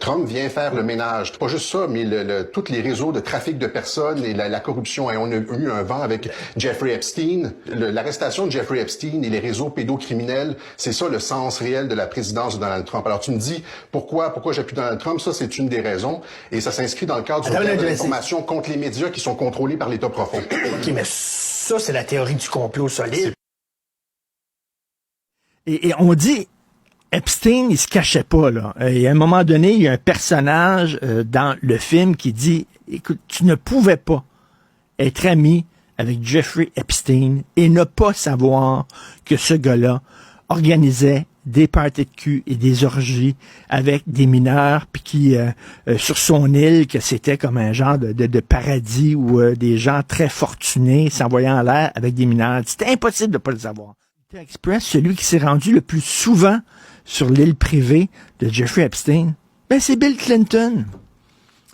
Trump vient faire le ménage. Pas juste ça, mais tous les réseaux de trafic de personnes et la corruption. Et on a eu un vent avec Jeffrey Epstein. L'arrestation de Jeffrey Epstein et les réseaux pédocriminels, c'est ça le sens réel de la présidence de Donald Trump. Alors tu me dis, pourquoi j'appuie Donald Trump? Ça, c'est une des raisons. Et ça s'inscrit dans le cadre du guerre de l'information contre les médias qui sont contrôlés par l'État profond. OK, mais ça, c'est la théorie du complot solide. Et on dit... Epstein, il se cachait pas, là. Et à un moment donné, il y a un personnage dans le film qui dit, écoute, tu ne pouvais pas être ami avec Jeffrey Epstein et ne pas savoir que ce gars-là organisait des parties de cul et des orgies avec des mineurs, puis qui, sur son île, que c'était comme un genre de paradis où des gens très fortunés s'envoyaient en l'air avec des mineurs. C'était impossible de pas le savoir. Express, celui qui s'est rendu le plus souvent sur l'île privée de Jeffrey Epstein, ben c'est Bill Clinton.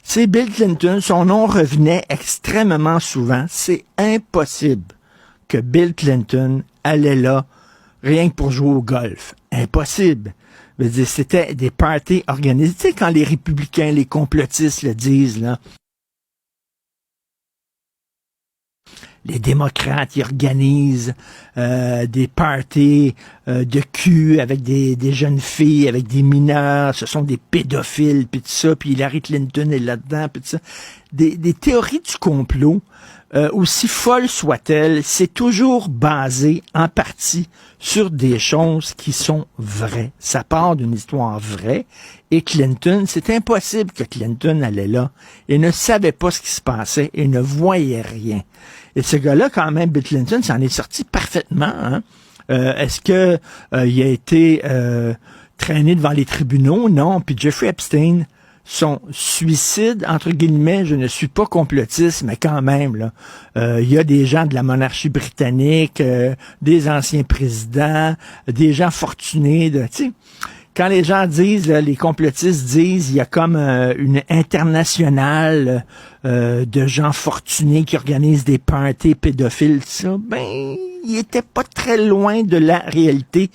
C'est Bill Clinton. Son nom revenait extrêmement souvent. C'est impossible que Bill Clinton allait là rien que pour jouer au golf. Impossible. Je veux dire, c'était des parties organisées. Tu sais, quand les républicains, les complotistes le disent, là, les démocrates, ils organisent des parties de cul avec des jeunes filles, avec des mineurs, ce sont des pédophiles, puis tout ça, puis Hillary Clinton est là-dedans, puis tout ça. Des théories du complot, aussi folles soient-elles, c'est toujours basé en partie sur des choses qui sont vraies. Ça part d'une histoire vraie, et Clinton, c'est impossible que Clinton allait là et ne savait pas ce qui se passait et ne voyait rien. Et ce gars-là, quand même, Bill Clinton, s'en est sorti parfaitement. Hein? Est-ce que il a été traîné devant les tribunaux? Non. Puis Jeffrey Epstein, son suicide, entre guillemets, je ne suis pas complotiste, mais quand même, là, il y a des gens de la monarchie britannique, des anciens présidents, des gens fortunés, tu sais. Quand les gens disent, là, les complotistes disent, il y a comme une internationale de gens fortunés qui organisent des parties pédophiles, ça, ben, il était pas très loin de la réalité.